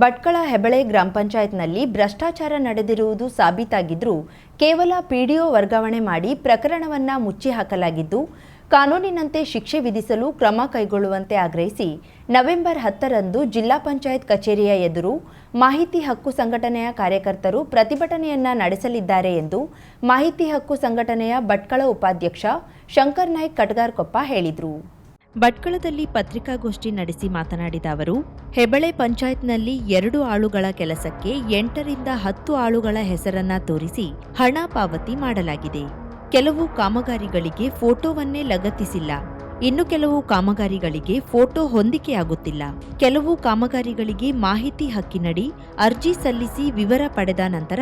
ಭಟ್ಕಳ ಹೆಬಳೆ ಗ್ರಾಮ ಪಂಚಾಯತ್ನಲ್ಲಿ ಭ್ರಷ್ಟಾಚಾರ ನಡೆದಿರುವುದು ಸಾಬೀತಾಗಿದ್ದರೂ ಕೇವಲ ಪಿಡಿಒ ವರ್ಗಾವಣೆ ಮಾಡಿ ಪ್ರಕರಣವನ್ನು ಮುಚ್ಚಿ ಹಾಕಲಾಗಿದ್ದು, ಕಾನೂನಿನಂತೆ ಶಿಕ್ಷೆ ವಿಧಿಸಲು ಕ್ರಮ ಕೈಗೊಳ್ಳುವಂತೆ ಆಗ್ರಹಿಸಿ ನವೆಂಬರ್ 10ರಂದು ಜಿಲ್ಲಾ ಪಂಚಾಯತ್ ಕಚೇರಿಯ ಎದುರು ಮಾಹಿತಿ ಹಕ್ಕು ಸಂಘಟನೆಯ ಕಾರ್ಯಕರ್ತರು ಪ್ರತಿಭಟನೆಯನ್ನ ನಡೆಸಲಿದ್ದಾರೆ ಎಂದು ಮಾಹಿತಿ ಹಕ್ಕು ಸಂಘಟನೆಯ ಭಟ್ಕಳ ಉಪಾಧ್ಯಕ್ಷ ಶಂಕರ್ ನಾಯ್ಕ್ ಕಟಗಾರಕೊಪ್ಪ ಹೇಳಿದರು. ಭಟ್ಕಳದಲ್ಲಿ ಪತ್ರಿಕಾಗೋಷ್ಠಿ ನಡೆಸಿ ಮಾತನಾಡಿದ ಅವರು, ಹೆಬಳೆ ಪಂಚಾಯತ್ನಲ್ಲಿ 2 ಆಳುಗಳ ಕೆಲಸಕ್ಕೆ 8 ರಿಂದ 10 ಆಳುಗಳ ಹೆಸರನ್ನ ತೋರಿಸಿ ಹಣ ಪಾವತಿ ಮಾಡಲಾಗಿದೆ. ಕೆಲವು ಕಾಮಗಾರಿಗಳಿಗೆ ಫೋಟೋವನ್ನೇ ಲಗತ್ತಿಸಿಲ್ಲ. ಇನ್ನು ಕೆಲವು ಕಾಮಗಾರಿಗಳಿಗೆ ಫೋಟೋ ಹೊಂದಿಕೆಯಾಗುತ್ತಿಲ್ಲ. ಕೆಲವು ಕಾಮಗಾರಿಗಳಿಗೆ ಮಾಹಿತಿ ಹಕ್ಕಿನಡಿ ಅರ್ಜಿ ಸಲ್ಲಿಸಿ ವಿವರ ಪಡೆದ ನಂತರ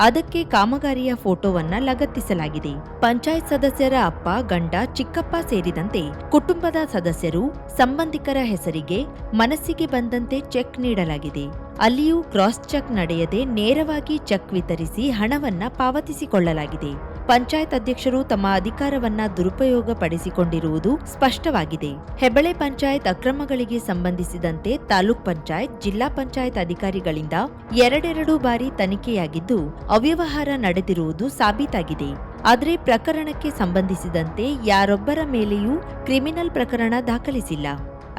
ಅದಕ್ಕೆ ಕಾಮಗಾರಿಯ ಫೋಟೋವನ್ನ ಲಗತ್ತಿಸಲಾಗಿದೆ. ಪಂಚಾಯತ್ ಸದಸ್ಯರ ಅಪ್ಪ, ಗಂಡ, ಚಿಕ್ಕಪ್ಪ ಸೇರಿದಂತೆ ಕುಟುಂಬದ ಸದಸ್ಯರು, ಸಂಬಂಧಿಕರ ಹೆಸರಿಗೆ ಮನಸ್ಸಿಗೆ ಬಂದಂತೆ ಚೆಕ್ ನೀಡಲಾಗಿದೆ. ಅಲ್ಲಿಯೂ ಕ್ರಾಸ್ ಚೆಕ್ ನಡೆಯದೆ ನೇರವಾಗಿ ಚೆಕ್ ವಿತರಿಸಿ ಹಣವನ್ನ ಪಾವತಿಸಿಕೊಳ್ಳಲಾಗಿದೆ. ಪಂಚಾಯತ್ ಅಧ್ಯಕ್ಷರು ತಮ್ಮ ಅಧಿಕಾರವನ್ನ ದುರುಪಯೋಗಪಡಿಸಿಕೊಂಡಿರುವುದು ಸ್ಪಷ್ಟವಾಗಿದೆ. ಹೆಬಳೆ ಪಂಚಾಯತ್ ಅಕ್ರಮಗಳಿಗೆ ಸಂಬಂಧಿಸಿದಂತೆ ತಾಲೂಕ್ ಪಂಚಾಯತ್, ಜಿಲ್ಲಾ ಪಂಚಾಯತ್ ಅಧಿಕಾರಿಗಳಿಂದ 2 ಬಾರಿ ತನಿಖೆಯಾಗಿದ್ದು ಅವ್ಯವಹಾರ ನಡೆದಿರುವುದು ಸಾಬೀತಾಗಿದೆ. ಆದರೆ ಪ್ರಕರಣಕ್ಕೆ ಸಂಬಂಧಿಸಿದಂತೆ ಯಾರೊಬ್ಬರ ಮೇಲೆಯೂ ಕ್ರಿಮಿನಲ್ ಪ್ರಕರಣ ದಾಖಲಿಸಿಲ್ಲ.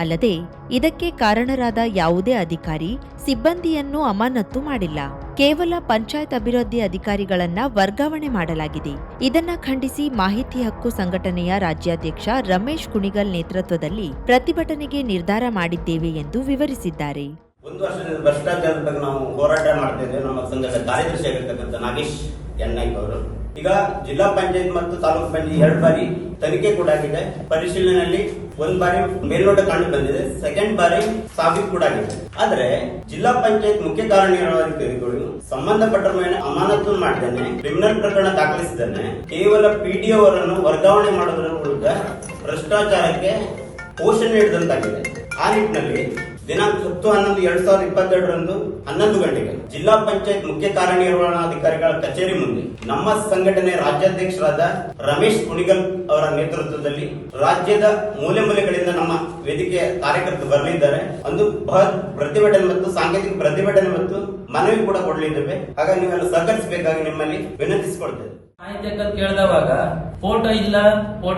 ಅಲ್ಲದೆ ಇದಕ್ಕೆ ಕಾರಣರಾದ ಯಾವುದೇ ಅಧಿಕಾರಿ, ಸಿಬ್ಬಂದಿಯನ್ನು ಅಮಾನತು ಮಾಡಿಲ್ಲ. ಕೇವಲ ಪಂಚಾಯತ್ ಅಭಿವೃದ್ಧಿ ಅಧಿಕಾರಿಗಳನ್ನ ವರ್ಗಾವಣೆ ಮಾಡಲಾಗಿದೆ. ಇದನ್ನ ಖಂಡಿಸಿ ಮಾಹಿತಿ ಹಕ್ಕು ಸಂಘಟನೆಯ ರಾಜ್ಯಾಧ್ಯಕ್ಷ ರಮೇಶ್ ಕುಣಿಗಲ್ ನೇತೃತ್ವದಲ್ಲಿ ಪ್ರತಿಭಟನೆಗೆ ನಿರ್ಧಾರ ಮಾಡಿದ್ದೇವೆ ಎಂದು ವಿವರಿಸಿದ್ದಾರೆ. 1 ವರ್ಷದಿಂದ ಭ್ರಷ್ಟಾಚಾರದ ಬಗ್ಗೆ ನಾವು ಹೋರಾಟ ಮಾಡ್ತಿದ್ದೇವೆ. ನಮ್ಮ ಸಂಘದ ಕಾರ್ಯದರ್ಶಿ ಆಗಿರ್ತಕ್ಕಂಥ ನಾಗೇಶ್ ನಾಯ್ಕ್ ಅವರು ಈಗ ಜಿಲ್ಲಾ ಪಂಚಾಯತ್ ಮತ್ತು ತಾಲೂಕು ಪಂಚಾಯತ್ 2 ಬಾರಿ ತನಿಖೆ ಕೂಡ ಆಗಿದೆ. ಪರಿಶೀಲನೆಯಲ್ಲಿ 1 ಬಾರಿ ಮೇಲ್ನೋಟ ಕಂಡು ಬಂದಿದೆ, 2nd ಬಾರಿ ಸಾಬೀತು ಕೂಡ ಆಗಿದೆ. ಆದ್ರೆ ಜಿಲ್ಲಾ ಪಂಚಾಯತ್ ಮುಖ್ಯ ಕಾರ್ಯನಿರ್ವಹಣಾಧಿಕಾರಿಗಳು ಸಂಬಂಧಪಟ್ಟರ ಮೇಲೆ ಅಮಾನತು ಮಾಡಿದ್ದಾನೆ, ಕ್ರಿಮಿನಲ್ ಪ್ರಕರಣ ದಾಖಲಿಸಿದ್ದಾನೆ. ಕೇವಲ ಪಿಡಿಒ ಅವರನ್ನು ವರ್ಗಾವಣೆ ಮಾಡೋದ್ರ ಮೂಲಕ ಭ್ರಷ್ಟಾಚಾರಕ್ಕೆ ಪೋಷಣೆ ನೀಡಿದಂತಾಗಿದೆ. ಆ ನಿಟ್ಟಿನಲ್ಲಿ ದಿನಾಂಕ 10/11/2022ರಂದು 11 ಗಂಟೆಗೆ ಜಿಲ್ಲಾ ಪಂಚಾಯತ್ ಮುಖ್ಯ ಕಾರ್ಯನಿರ್ವಹಣಾಧಿಕಾರಿಗಳ ಕಚೇರಿ ಮುಂದೆ ನಮ್ಮ ಸಂಘಟನೆ ರಾಜ್ಯಾಧ್ಯಕ್ಷರಾದ ರಮೇಶ್ ಕುಣಿಗಲ್ ಅವರ ನೇತೃತ್ವದಲ್ಲಿ ರಾಜ್ಯದ ಮೂಲೆ ಮೂಲೆಗಳಿಂದ ನಮ್ಮ ವೇದಿಕೆಯ ಕಾರ್ಯಕರ್ತರು ಬರಲಿದ್ದಾರೆ. ಒಂದು ಬೃಹತ್ ಪ್ರತಿಭಟನೆ ಮತ್ತು ಸಾಂಕೇತಿಕ ಪ್ರತಿಭಟನೆ ಮತ್ತು ಮನವಿ ಕೂಡ ಕೊಡಲಿದ್ದೇವೆ. ಹಾಗಾಗಿ ನೀವೆಲ್ಲ ಸಹಕರಿಸಬೇಕಾಗಿ ನಿಮ್ಮಲ್ಲಿ ವಿನಂತಿಸಿಕೊಳ್ತೇವೆ. ಮಾಹಿತಿ ಕೇಳಿದವಾಗ ಫೋಟೋ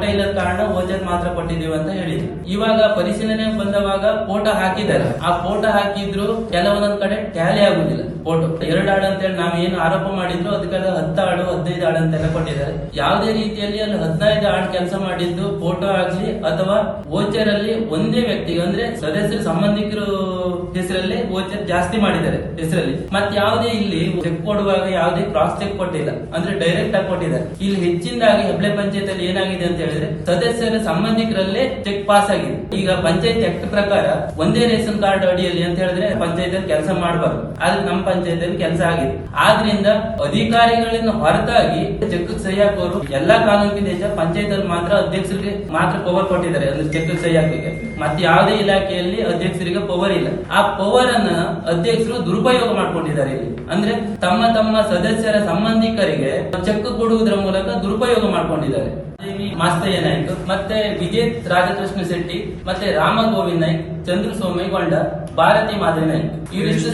ಇಲ್ಲದ ಕಾರಣ ಓಜರ್ ಮಾತ್ರ ಕೊಟ್ಟಿದ್ದೀವಿ ಅಂತ ಹೇಳಿದ್ರು. ಇವಾಗ ಪರಿಶೀಲನೆ ಬಂದವಾಗ ಫೋಟೋ ಹಾಕಿದ್ದಾರೆ. ಆ ಫೋಟೋ ಹಾಕಿದ್ರು ಕೆಲವೊಂದೊಂದ್ ಕಡೆ ಟ್ಯಾಲಿ ಆಗುದಿಲ್ಲ. ಫೋಟೋ 2 ಆಳು ಅಂತ ಹೇಳಿ ನಾವು ಏನು ಆರೋಪ ಮಾಡಿದ್ರು ಅದಕ್ಕೆ 10 ಆಳು 15 ಆಳು ಅಂತೆಲ್ಲ ಕೊಟ್ಟಿದ್ದಾರೆ. ಯಾವುದೇ ರೀತಿಯಲ್ಲಿ ಅಲ್ಲಿ 15 ಆಳು ಕೆಲಸ ಮಾಡಿದ್ದು ಫೋಟೋ ಆಗ್ಲಿ ಅಥವಾ ವೋಚರ್ ಅಲ್ಲಿ ಒಂದೇ ವ್ಯಕ್ತಿಗೆ ಅಂದ್ರೆ ಸದಸ್ಯರ ಸಂಬಂಧಿಕರು ಹೆಸರಲ್ಲಿ ವೋಚರ್ ಜಾಸ್ತಿ ಮಾಡಿದ್ದಾರೆ ಹೆಸರಲ್ಲಿ. ಮತ್ತೆ ಯಾವುದೇ ಇಲ್ಲಿ ಚೆಕ್ ಕೊಡುವಾಗ ಯಾವುದೇ ಕ್ರಾಸ್ ಚೆಕ್ ಕೊಟ್ಟಿಲ್ಲ, ಅಂದ್ರೆ ಡೈರೆಕ್ಟ್ ಆಗಿ ಕೊಟ್ಟಿದ್ದಾರೆ. ಇಲ್ಲಿ ಹೆಚ್ಚಿನದಾಗಿ ಹೆಬ್ಳೆ ಪಂಚಾಯತ್ ಅಲ್ಲಿ ಏನಾಗಿದೆ ಅಂತ ಹೇಳಿದ್ರೆ ಸದಸ್ಯರ ಸಂಬಂಧಿಕರಲ್ಲೇ ಚೆಕ್ ಪಾಸ್ ಆಗಿದೆ. ಈಗ ಪಂಚಾಯತ್ ಆಕ್ಟ್ ಪ್ರಕಾರ ಒಂದೇ ರೇಷನ್ ಕಾರ್ಡ್ ಅಡಿಯಲ್ಲಿ ಅಂತ ಹೇಳಿದ್ರೆ ಪಂಚಾಯತ್ ಅಲ್ಲಿ ಕೆಲಸ ಮಾಡಬಾರ್ದು. ಆದ್ರೆ ನಮ್ಮ ಪಂಚಾಯತ್ ಅಲ್ಲಿ ಕೆಲಸ ಆಗಿದೆ. ಆದ್ರಿಂದ ಅಧಿಕಾರಿಗಳಿಂದ ಹೊರತಾಗಿ ಚೆಕ್ ಸಹಿ ಹಾಕೋರು ಎಲ್ಲಾ ಕಾನೂನು ದೇಶ ಪಂಚಾಯತ್ ಅಲ್ಲಿ ಮಾತ್ರ ಅಧ್ಯಕ್ಷರಿಗೆ ಮಾತ್ರ ಪವರ್ ಕೊಟ್ಟಿದ್ದಾರೆ, ಅಂದ್ರೆ ಚೆಕ್ ಸಹಿ ಹಾಕಲಿಕ್ಕೆ. ಮತ್ತೆ ಯಾವುದೇ ಇಲಾಖೆಯಲ್ಲಿ ಅಧ್ಯಕ್ಷರಿಗೆ ಪವರ್ ಇಲ್ಲ. ಆ ಪವರ್ ಅನ್ನ ಅಧ್ಯಕ್ಷರು ದುರುಪಯೋಗ ಮಾಡ್ಕೊಂಡಿದ್ದಾರೆ ಇಲ್ಲಿ. ಅಂದ್ರೆ ತಮ್ಮ ಸದಸ್ಯರ ಸಂಬಂಧಿಕರಿಗೆ ಚೆಕ್ ಕೊಡುವುದರ ಮೂಲಕ ದುರುಪಯೋಗ ಮಾಡ್ಕೊಂಡಿದ್ದಾರೆ. ಮಾಸ್ತಯ್ಯ ನಾಯ್ಕ್, ಮತ್ತೆ ವಿಜಯ್ ರಾಜಕೃಷ್ಣ ಶೆಟ್ಟಿ, ಮತ್ತೆ ರಾಮ ಗೋವಿಂದ್ ನಾಯ್ಕ್, ಚಂದ್ರ ಸೋಮೇಗೌಡ, ಭಾರತಿ ಮಾಧವಿ ನಾಯ್ಕ್ ಇವರಿಷ್ಟು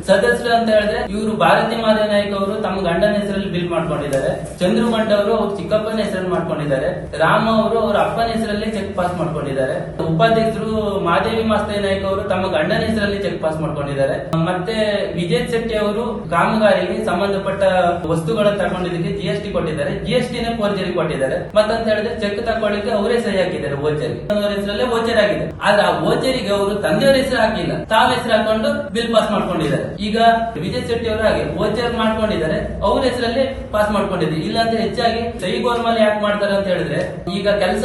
ಸದಸ್ಯರು ಅಂತ ಹೇಳಿದ್ರೆ ಇವರು ಭಾರತಿ ಮಾಧವಿ ನಾಯ್ಕ್ ಅವರು ತಮ್ಮ ಗಂಡನ ಹೆಸರಲ್ಲಿ ಬಿಲ್ ಮಾಡ್ಕೊಂಡಿದ್ದಾರೆ. ಚಂದ್ರಗೌಡ ಅವರು ಅವ್ರ ಚಿಕ್ಕಪ್ಪನ ಹೆಸರಲ್ಲಿ ಮಾಡ್ಕೊಂಡಿದ್ದಾರೆ. ರಾಮ ಅವರು ಅವ್ರ ಅಪ್ಪನ ಹೆಸರಲ್ಲಿ ಚೆಕ್ ಪಾಸ್ ಮಾಡ್ಕೊಂಡಿದ್ದಾರೆ. ಉಪಾಧ್ಯಕ್ಷರು ಮಾದೇವಿ ಮಾಸ್ತಯ್ಯ ನಾಯ್ಕ್ ಅವರು ತಮ್ಮ ಗಂಡನ ಹೆಸರಲ್ಲಿ ಚೆಕ್ ಪಾಸ್ ಮಾಡ್ಕೊಂಡಿದ್ದಾರೆ. ಮತ್ತೆ ವಿಜಯ್ ಶೆಟ್ಟಿ ಅವರು ಕಾಮಗಾರಿಗೆ ಸಂಬಂಧಪಟ್ಟ ವಸ್ತುಗಳನ್ನು ತಗೊಂಡಿದ್ದಕ್ಕೆ GST ಕೊಟ್ಟಿದ್ದಾರೆ, GST ಫೋರ್ಜರಿ ಕೊಟ್ಟಿದ್ದಾರೆ. ಮತ್ತಂತ ಹೇಳಿದ್ರೆ ಚೆಕ್ ತಕೊಳ್ಳಿಕ್ಕೆ ಅವರೇ ಸಹಿ ಹಾಕಿದ್ದಾರೆ ವೋಚರ್ ಹೆಸರಲ್ಲೇ ವೋಚರ್ ಆಗಿದೆ. ಆದ್ರೆ ಆ ವೋಚರಿಗೆ ಅವರು ತಂದೆಯವರ ಹೆಸರು ಹಾಕಿಲ್ಲ, ತಾವ್ ಹೆಸರು ಹಾಕೊಂಡು ಬಿಲ್ ಪಾಸ್ ಮಾಡ್ಕೊಂಡಿದ್ದಾರೆ. ಈಗ ವಿಜಯ್ ಶೆಟ್ಟಿ ಅವರು ಹಾಗೆ ವೋಚರ್ ಮಾಡ್ಕೊಂಡಿದ್ದಾರೆ, ಅವ್ರ ಹೆಸರಲ್ಲಿ ಪಾಸ್ ಮಾಡ್ಕೊಂಡಿದ್ದಾರೆ. ಇಲ್ಲಾಂದ್ರೆ ಹೆಚ್ಚಾಗಿ ಸಹಿ ಗೋರ್ಮಲ್ ಯಾಕೆ ಮಾಡ್ತಾರೆ ಅಂತ ಹೇಳಿದ್ರೆ ಈಗ ಕೆಲಸ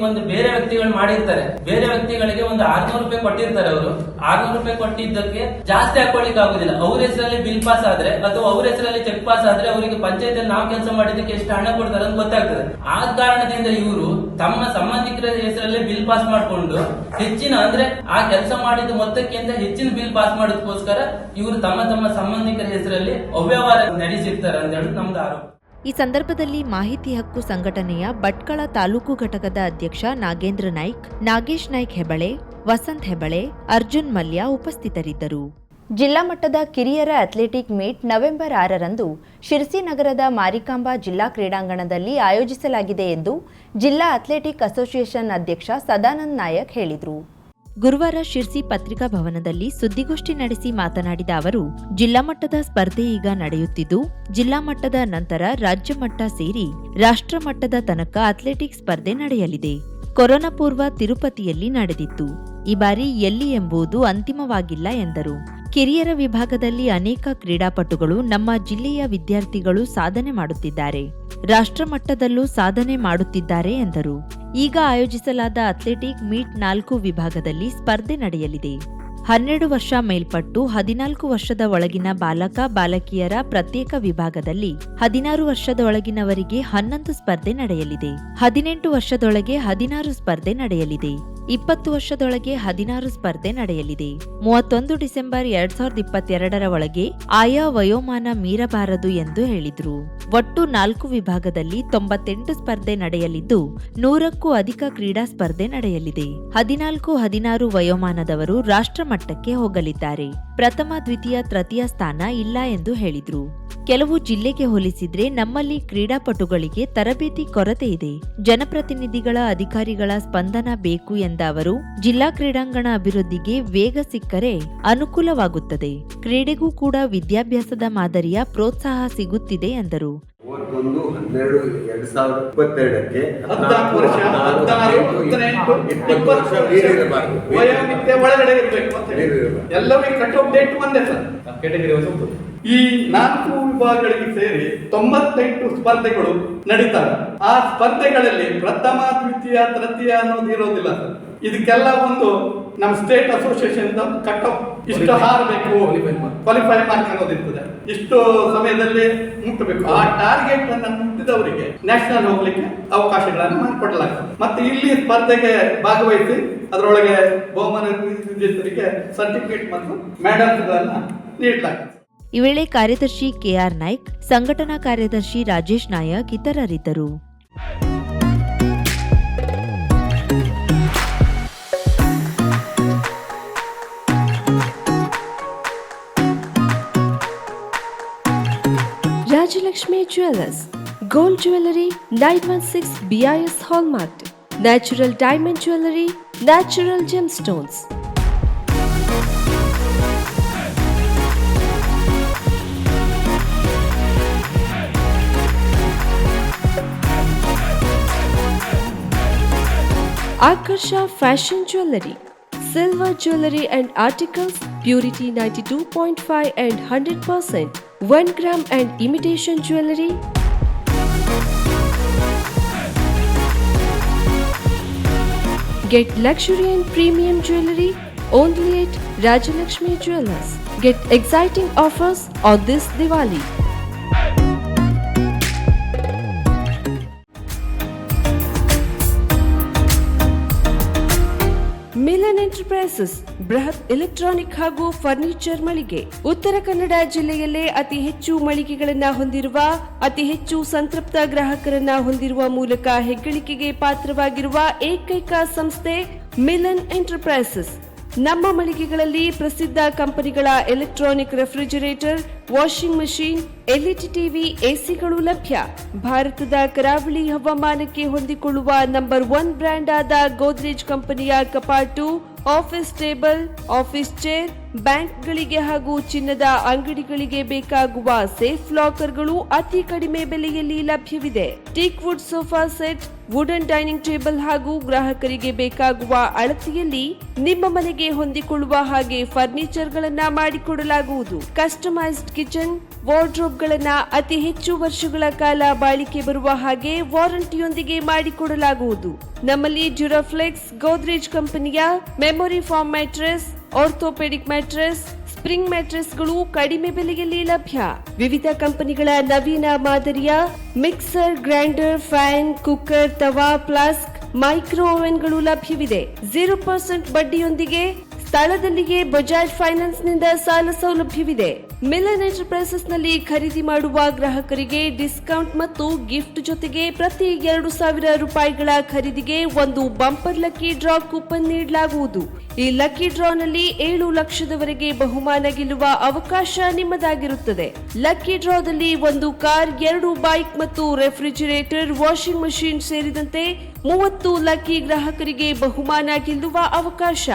ಒಂದು ಬೇರೆ ವ್ಯಕ್ತಿಗಳು ಮಾಡಿರ್ತಾರೆ, ಬೇರೆ ವ್ಯಕ್ತಿಗಳಿಗೆ ಒಂದು 600 ರೂಪಾಯಿ ಕೊಟ್ಟಿರ್ತಾರೆ. ಅವರು 600 ರೂಪಾಯಿ ಕೊಟ್ಟಿದ್ದಕ್ಕೆ ಜಾಸ್ತಿ ಹಾಕೊಳ್ಳಿಕ್ಕೆ ಆಗುದಿಲ್ಲ. ಅವ್ರ ಹೆಸರಲ್ಲಿ ಬಿಲ್ ಪಾಸ್ ಆದ್ರೆ ಅಥವಾ ಅವ್ರ ಹೆಸರಲ್ಲಿ ಚೆಕ್ ಪಾಸ್ ಆದ್ರೆ ಅವರಿಗೆ ಪಂಚಾಯತ್ ಅಲ್ಲಿ ನಾವು ಕೆಲಸ ಮಾಡಿದ್ದಕ್ಕೆ ಎಷ್ಟು ಹಣ ಕೊಡ್ತಾರೆ ಅಂತ ಗೊತ್ತಾಗ್ತದೆ. ಆ ಕಾರಣದಿಂದ ಇವರು ತಮ್ಮ ಸಂಬಂಧಿಕರ ಹೆಸರಲ್ಲೇ ಬಿಲ್ ಪಾಸ್ ಮಾಡಿಕೊಂಡು ಹೆಚ್ಚಿನ ಅಂದ್ರೆ ಆ ಕೆಲಸ ಮಾಡಿದ ಮೊತ್ತಕ್ಕಿಂತ ಹೆಚ್ಚಿನ ಬಿಲ್ ಪಾಸ್ ಮಾಡೋದಕ್ಕೋಸ್ಕರ ಇವರು ತಮ್ಮ ಸಂಬಂಧಿಕರ ಹೆಸರಲ್ಲಿ ಅವ್ಯವಹಾರ ನಡೆಸಿರ್ತಾರೆ ಅಂತ ಹೇಳಿ ನಮ್ದು ಆರೋಪ. ಈ ಸಂದರ್ಭದಲ್ಲಿ ಮಾಹಿತಿ ಹಕ್ಕು ಸಂಘಟನೆಯ ಭಟ್ಕಳ ತಾಲೂಕು ಘಟಕದ ಅಧ್ಯಕ್ಷ ನಾಗೇಂದ್ರ ನಾಯ್ಕ್, ನಾಗೇಶ್ ನಾಯ್ಕ್ ಹೆಬಳೆ, ವಸಂತ್ ಹೆಬಳೆ, ಅರ್ಜುನ್ ಮಲ್ಯ ಉಪಸ್ಥಿತರಿದ್ದರು. ಜಿಲ್ಲಾ ಮಟ್ಟದ ಕಿರಿಯರ ಅಥ್ಲೆಟಿಕ್ ಮೀಟ್ ನವೆಂಬರ್ 6ರಂದು ಶಿರಸಿ ನಗರದ ಮಾರಿಕಾಂಬಾ ಜಿಲ್ಲಾ ಕ್ರೀಡಾಂಗಣದಲ್ಲಿ ಆಯೋಜಿಸಲಾಗಿದೆ ಎಂದು ಜಿಲ್ಲಾ ಅಥ್ಲೆಟಿಕ್ ಅಸೋಸಿಯೇಷನ್ ಅಧ್ಯಕ್ಷ ಸದಾನಂದ ನಾಯಕ್ ಹೇಳಿದರು. ಗುರುವಾರ ಶಿರ್ಸಿ ಪತ್ರಿಕಾ ಭವನದಲ್ಲಿ ಸುದ್ದಿಗೋಷ್ಠಿ ನಡೆಸಿ ಮಾತನಾಡಿದ ಅವರು, ಜಿಲ್ಲಾ ಮಟ್ಟದ ಸ್ಪರ್ಧೆ ಈಗ ನಡೆಯುತ್ತಿದ್ದು, ಜಿಲ್ಲಾ ಮಟ್ಟದ ನಂತರ ರಾಜ್ಯ ಮಟ್ಟ ಸೇರಿ ರಾಷ್ಟ್ರ ಮಟ್ಟದ ತನಕ ಅಥ್ಲೆಟಿಕ್ಸ್ ಸ್ಪರ್ಧೆ ನಡೆಯಲಿದೆ. ಕೊರೋನಾ ಪೂರ್ವ ತಿರುಪತಿಯಲ್ಲಿ ನಡೆದಿತ್ತು. ಈ ಬಾರಿ ಎಲ್ಲಿ ಎಂಬುದು ಅಂತಿಮವಾಗಿಲ್ಲ ಎಂದರು. ಕಿರಿಯರ ವಿಭಾಗದಲ್ಲಿ ಅನೇಕ ಕ್ರೀಡಾಪಟುಗಳು ನಮ್ಮ ಜಿಲ್ಲೆಯ ವಿದ್ಯಾರ್ಥಿಗಳು ಸಾಧನೆ ಮಾಡುತ್ತಿದ್ದಾರೆ. ರಾಷ್ಟ್ರ ಮಟ್ಟದಲ್ಲೂ ಸಾಧನೆ ಮಾಡುತ್ತಿದ್ದಾರೆ ಎಂದರು. ಈಗ ಆಯೋಜಿಸಲಾದ ಅಥ್ಲೆಟಿಕ್ ಮೀಟ್ 4 ವಿಭಾಗದಲ್ಲಿ ಸ್ಪರ್ಧೆ ನಡೆಯಲಿದೆ. 12 ವರ್ಷ ಮೇಲ್ಪಟ್ಟು 14 ವರ್ಷದ ಒಳಗಿನ ಬಾಲಕ ಬಾಲಕಿಯರ ಪ್ರತ್ಯೇಕ ವಿಭಾಗದಲ್ಲಿ 16 ವರ್ಷದ ಒಳಗಿನವರಿಗೆ 11 ಸ್ಪರ್ಧೆ ನಡೆಯಲಿದೆ. 18 ವರ್ಷದೊಳಗೆ 16 ಸ್ಪರ್ಧೆ ನಡೆಯಲಿದೆ. 20 ವರ್ಷದೊಳಗೆ 16 ಸ್ಪರ್ಧೆ ನಡೆಯಲಿದೆ. 31 ಡಿಸೆಂಬರ್ 2022ರ ಒಳಗೆ ಆಯಾ ವಯೋಮಾನ ಮೀರಬಾರದು ಎಂದು ಹೇಳಿದರು. ಒಟ್ಟು 4 ವಿಭಾಗದಲ್ಲಿ 98 ಸ್ಪರ್ಧೆ ನಡೆಯಲಿದ್ದು, 100ಕ್ಕೂ ಅಧಿಕ ಕ್ರೀಡಾ ಸ್ಪರ್ಧೆ ನಡೆಯಲಿದೆ. 14-16 ವಯೋಮಾನದವರು ರಾಷ್ಟ್ರ ಮಟ್ಟಕ್ಕೆ ಹೋಗಲಿದ್ದಾರೆ. ಪ್ರಥಮ, ದ್ವಿತೀಯ, ತೃತೀಯ ಸ್ಥಾನ ಇಲ್ಲ ಎಂದು ಹೇಳಿದರು. ಕೆಲವು ಜಿಲ್ಲೆಗೆ ಹೋಲಿಸಿದ್ರೆ ನಮ್ಮಲ್ಲಿ ಕ್ರೀಡಾಪಟುಗಳಿಗೆ ತರಬೇತಿ ಕೊರತೆ ಇದೆ. ಜನಪ್ರತಿನಿಧಿಗಳ ಅಧಿಕಾರಿಗಳ ಸ್ಪಂದನ ಬೇಕು ಎಂದ ಅವರು, ಜಿಲ್ಲಾ ಕ್ರೀಡಾಂಗಣ ಅಭಿವೃದ್ಧಿಗೆ ವೇಗ ಸಿಕ್ಕರೆ ಅನುಕೂಲವಾಗುತ್ತದೆ. ಕ್ರೀಡೆಗೂ ಕೂಡ ವಿದ್ಯಾಭ್ಯಾಸದ ಮಾದರಿಯ ಪ್ರೋತ್ಸಾಹ ಸಿಗುತ್ತಿದೆ ಎಂದರು. 31-12-2022ಕ್ಕೆ 14 ವರ್ಷ 16 ವರ್ಷ ವಯೋಮಿತಿ ಒಳಗಡೆ ಇರಬೇಕು ಅಂತ ಹೇಳಿ ಎಲ್ಲರಿಗೂ ಕಟ್ ಆಫ್ ಡೇಟ್ ಒಂದೇ ಸರ್. ಕ್ಯಾಟಗರಿ ಈ 4 ವಿಭಾಗಗಳಿಗೆ ಸೇರಿ 98 ಸ್ಪರ್ಧೆಗಳು ನಡೀತವೆ. ಆ ಸ್ಪರ್ಧೆಗಳಲ್ಲಿ ಪ್ರಥಮ, ದ್ವಿತೀಯ, ತೃತೀಯ ಅನ್ನೋದು ಇರೋದಿಲ್ಲ ಸರ್. ಇದಕ್ಕೆಲ್ಲ ಒಂದು ನಮ್ಮ ಸ್ಟೇಟ್ ಅಸೋಸಿಯೇಷನ್ ಕಟ್ ಆಫ್ ಇಷ್ಟು ಹಾರಬೇಕು, ಕ್ವಾಲಿಫೈ ಮಾರ್ಕ್ ಅನ್ನೋದಿರ್ತದೆ, ಇಷ್ಟು ಸಮಯದಲ್ಲಿ ಮುಟ್ಟಬೇಕು. ಆ ಟಾರ್ಗೆಟ್ ಅನ್ನು ಮುಟ್ಟಿದವರಿಗೆ ನ್ಯಾಷನಲ್ ಹೋಗ್ಲಿಕ್ಕೆ ಅವಕಾಶಗಳನ್ನು ಮಾಡಿಕೊಡಲಾಗ್ತದೆ. ಮತ್ತೆ ಇಲ್ಲಿ ಸ್ಪರ್ಧೆಗೆ ಭಾಗವಹಿಸಿ ಅದರೊಳಗೆ ಬಹುಮಾನ ವಿಜೇತರಿಗೆ ಸರ್ಟಿಫಿಕೇಟ್ ಮತ್ತು ಮೆಡಲ್ಗಳನ್ನು ನೀಡಲಾಗ್ತದೆ. ಈ ವೇಳೆ ಕಾರ್ಯದರ್ಶಿ ಕೆಆರ್ ನಾಯ್ಕ್, ಸಂಘಟನಾ ಕಾರ್ಯದರ್ಶಿ ರಾಜೇಶ್ ನಾಯಕ್ ಇತರರಿದ್ದರು. Rajalakshmi Jewelers, Gold Jewelry 916 BIS Hallmark, Natural Diamond Jewelry, Natural Gemstones. Akarsha Fashion Jewelry, Silver Jewelry and Articles, Purity 92.5 and 100%, 1 gram and imitation jewelry. Get luxury and premium jewelry only at Rajalakshmi Jewelers. Get exciting offers on this Diwali. Milan enterprises ಬೃಹತ್ electronic ಹಾಗೂ furniture ಮಳಿಗೆ. ಉತ್ತರ ಕನ್ನಡ ಜಿಲ್ಲೆಯಲ್ಲೇ ಅತಿ ಹೆಚ್ಚು ಮಳಿಗೆಗಳನ್ನ ಹೊಂದಿರುವ, ಅತಿ ಹೆಚ್ಚು ಸಂತೃಪ್ತ ಗ್ರಾಹಕರನ್ನ ಹೊಂದಿರುವ ಮೂಲಕ ಹೆಗ್ಗಳಿಕೆಗೆ ಪಾತ್ರವಾಗಿರುವ ಏಕೈಕ ಸಂಸ್ಥೆ ಮಿಲನ್ ಎಂಟರ್ಪ್ರೈಸಸ್. ನಮ್ಮ ಮಳಿಗೆಗಳಲ್ಲಿ ಪ್ರಸಿದ್ಧ ಕಂಪನಿಗಳ electronic refrigerator, washing machine, LED TV, ಎಸಿಗಳು ಲಭ್ಯ. ಭಾರತದ ಕರಾವಳಿ ಹವಾಮಾನಕ್ಕೆ ಹೊಂದಿಕೊಳ್ಳುವ ನಂಬರ್ 1 ಬ್ರ್ಯಾಂಡ್ ಆದ ಗೋದ್ರೇಜ್ ಕಂಪನಿಯ ಕಪಾಟು, ಆಫೀಸ್ ಟೇಬಲ್, ಆಫೀಸ್ ಚೇರ್, ಬ್ಯಾಂಕ್ಗಳಿಗೆ ಹಾಗೂ ಚಿನ್ನದ ಅಂಗಡಿಗಳಿಗೆ ಬೇಕಾಗುವ ಸೇಫ್ ಲಾಕರ್ಗಳು ಅತಿ ಕಡಿಮೆ ಬೆಲೆಯಲ್ಲಿ ಲಭ್ಯವಿದೆ. Teak wood sofa set, wooden dining table ಹಾಗೂ ಗ್ರಾಹಕರಿಗೆ ಬೇಕಾಗುವ ಅಳತೆಯಲ್ಲಿ ನಿಮ್ಮ ಮನೆಗೆ ಹೊಂದಿಕೊಳ್ಳುವ ಹಾಗೆ ಫರ್ನಿಚರ್ ಗಳನ್ನ ಮಾಡಿಕೊಡಲಾಗುವುದು. ಕಸ್ಟಮೈಸ್ಡ್ ಕಿಚನ್, ವಾರ್ಡ್ರೋಬ್ ಗಳನ್ನ ಅತಿ ಹೆಚ್ಚು ವರ್ಷಗಳ ಕಾಲ ಬಾಳಿಕೆ ಬರುವ ಹಾಗೆ ವಾರಂಟಿಯೊಂದಿಗೆ ಮಾಡಿಕೊಡಲಾಗುವುದು. ನಮ್ಮಲ್ಲಿ ಡ್ಯೂರಾಫ್ಲೆಕ್ಸ್, ಗೋದ್ರೇಜ್ ಕಂಪನಿಯ memory foam mattress, orthopaedic mattress, spring ಮ್ಯಾಟ್ರೆಸ್ಗಳು ಕಡಿಮೆ ಬೆಲೆಯಲ್ಲಿ ಲಭ್ಯ. ವಿವಿಧ ಕಂಪನಿಗಳ ನವೀನ ಮಾದರಿಯ ಮಿಕ್ಸರ್, ಗ್ರೈಂಡರ್, ಫ್ಯಾನ್, ಕುಕ್ಕರ್, ತವಾ, ಫ್ಲಾಸ್ಕ್, ಮೈಕ್ರೋ ಓವೆನ್ಗಳು ಲಭ್ಯವಿದೆ. 0% ಬಡ್ಡಿಯೊಂದಿಗೆ ಸ್ಥಳದಲ್ಲಿಯೇ ಬಜಾಜ್ ಫೈನಾನ್ಸ್ನಿಂದ ಸಾಲ ಸೌಲಭ್ಯವಿದೆ. ಮಿಲನ್ ಎಂಟರ್ಪ್ರೈಸಸ್ ನಲ್ಲಿ ಖರೀದಿ ಮಾಡುವ ಗ್ರಾಹಕರಿಗೆ ಡಿಸ್ಕೌಂಟ್ ಮತ್ತು ಗಿಫ್ಟ್ ಜೊತೆಗೆ ಪ್ರತಿ 2,000 ರೂಪಾಯಿಗಳ ಖರೀದಿಗೆ ಒಂದು ಬಂಪರ್ ಲಕ್ಕಿ ಡ್ರಾ ಕೂಪನ್ ನೀಡಲಾಗುವುದು. ಈ ಲಕ್ಕಿ ಡ್ರಾನಲ್ಲಿ 7 ಲಕ್ಷದವರೆಗೆ ಬಹುಮಾನ ಗೆಲ್ಲುವ ಅವಕಾಶ ನಿಮ್ಮದಾಗಿರುತ್ತದೆ. ಲಕ್ಕಿ ಡ್ರಾದಲ್ಲಿ 1 ಕಾರ್, 2 ಬೈಕ್ ಮತ್ತು ರೆಫ್ರಿಜಿರೇಟರ್, ವಾಷಿಂಗ್ ಮಷಿನ್ ಸೇರಿದಂತೆ 30 ಲಕ್ಕಿ ಗ್ರಾಹಕರಿಗೆ ಬಹುಮಾನ ಗೆಲ್ಲುವ ಅವಕಾಶ.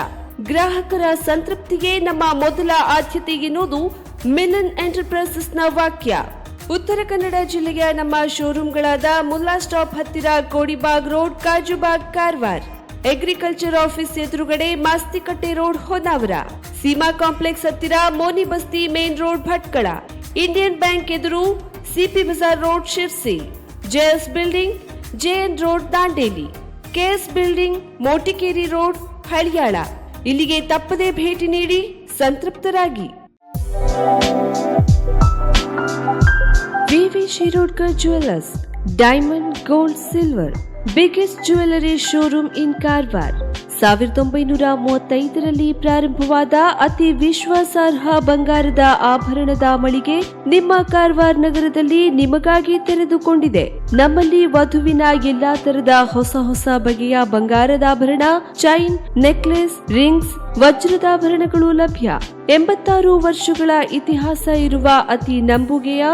ಗ್ರಾಹಕರ ಸಂತೃಪ್ತಿಗೆ ನಮ್ಮ ಮೊದಲ ಆದ್ಯತೆ ಎನ್ನುವುದು ಮಿಲನ್ ಎಂಟರ್ಪ್ರೈಸಸ್ನ ವಾಕ್ಯ. ಉತ್ತರ ಕನ್ನಡ ಜಿಲ್ಲೆಯ ನಮ್ಮ ಶೋರೂಮ್ಗಳಾದ ಮುಲ್ಲಾ ಸ್ಟಾಪ್ ಹತ್ತಿರ Kodibag road, Kajubag, Karwar, agriculture office ಎದುರುಗಡೆ ಮಾಸ್ತಿಕಟ್ಟೆ ರೋಡ್, ಹೊನ್ನಾವರ, ಸೀಮಾ ಕಾಂಪ್ಲೆಕ್ಸ್ ಹತ್ತಿರ Moni Basti main road, Bhatkal, Indian Bank ಎದುರು CP Bazar road, Sirsi, JS building, JN road, Dandeli, KS building, Motikeri road, Haliyal. ಇಲ್ಲಿಗೆ ತಪ್ಪದೇ ಭೇಟಿ ನೀಡಿ ಸಂತೃಪ್ತರಾಗಿ. VV Shirodkar jewellers, diamond, gold, silver, biggest jewellery showroom in Karwar. 1935ರಲ್ಲಿ ಪ್ರಾರಂಭವಾದ ಅತಿ ವಿಶ್ವಾಸಾರ್ಹ ಬಂಗಾರದ ಆಭರಣದ ಮಳಿಗೆ ನಿಮ್ಮ ಕಾರವಾರ ನಗರದಲ್ಲಿ ನಿಮಗಾಗಿ ತೆರೆದುಕೊಂಡಿದೆ. ನಮ್ಮಲ್ಲಿ ವಧುವಿನ ಎಲ್ಲಾ ತರದ ಹೊಸ ಬಗೆಯ ಬಂಗಾರದಾಭರಣ, ಚೈನ್, ನೆಕ್ಲೆಸ್, ರಿಂಗ್ಸ್, ವಜ್ರದಾಭರಣಗಳು ಲಭ್ಯ. 86 ವರ್ಷಗಳ ಇತಿಹಾಸ ಇರುವ ಅತಿ ನಂಬುಗೆಯ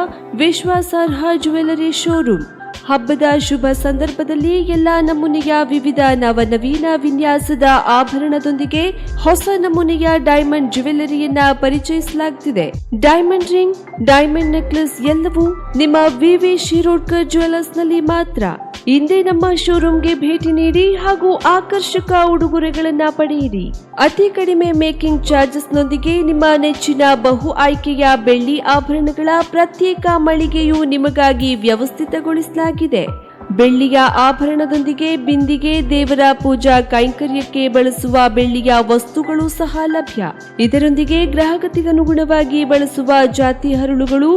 ವಿಶ್ವಾಸಾರ್ಹ ಜ್ಯುವೆಲ್ಲರಿ ಶೋರೂಮ್. ಹಬ್ಬದ ಶುಭ ಸಂದರ್ಭದಲ್ಲಿ ಎಲ್ಲಾ ನಮೂನೆಯ ವಿವಿಧ ನವನವೀನ ವಿನ್ಯಾಸದ ಆಭರಣದೊಂದಿಗೆ ಹೊಸ ನಮೂನೆಯ ಡೈಮಂಡ್ ಜ್ಯುವೆಲ್ಲರಿಯನ್ನ ಪರಿಚಯಿಸಲಾಗುತ್ತಿದೆ. ಡೈಮಂಡ್ ರಿಂಗ್, ಡೈಮಂಡ್ ನೆಕ್ಲೆಸ್ ಎಲ್ಲವೂ ನಿಮ್ಮ ವಿವಿ ಶಿರೋಡ್ಕರ್ ಜ್ಯುವೆಲ್ಲರ್ಸ್ ನಲ್ಲಿ ಮಾತ್ರ. ಇಂದೇ ನಮ್ಮ ಶೋರೂಮ್ಗೆ ಭೇಟಿ ನೀಡಿ ಹಾಗೂ ಆಕರ್ಷಕ ಉಡುಗೊರೆಗಳನ್ನ ಪಡೆಯಿರಿ. ಅತಿ ಕಡಿಮೆ ಮೇಕಿಂಗ್ ಚಾರ್ಜಸ್ ನೊಂದಿಗೆ ನಿಮ್ಮ ನೆಚ್ಚಿನ ಬಹು ಆಯ್ಕೆಯ ಬೆಳ್ಳಿ ಆಭರಣಗಳ ಪ್ರತ್ಯೇಕ ಮಳಿಗೆಯು ನಿಮಗಾಗಿ ವ್ಯವಸ್ಥಿತಗೊಳಿಸಲಾಗಿದೆ. ಬೆಳ್ಳಿಯ ಆಭರಣದೊಂದಿಗೆ ಬಿಂದಿಗೆ, ದೇವರ ಪೂಜಾ ಕೈಂಕರ್ಯಕ್ಕೆ ಬಳಸುವ ಬೆಳ್ಳಿಯ ವಸ್ತುಗಳು ಸಹ ಲಭ್ಯ. ಇದರೊಂದಿಗೆ ಗ್ರಾಹಕತೆಗನುಗುಣವಾಗಿ ಬಳಸುವ ಜಾತಿ ಹರಳುಗಳು,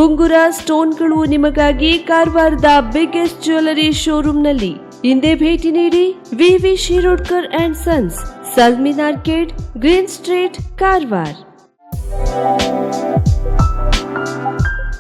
ಉಂಗುರ, ಸ್ಟೋನ್ಗಳು ನಿಮಗಾಗಿ ಕಾರವಾರದ ಬಿಗ್ಗೆಸ್ಟ್ ಜ್ಯುವೆಲ್ಲರಿ ಶೋರೂಮ್ನಲ್ಲಿ. ಹಿಂದೆ ಭೇಟಿ ನೀಡಿ. ವಿವಿ Shirodkar and sons, ಸಲ್ಮಿನ್ arcade, green street, Karwar.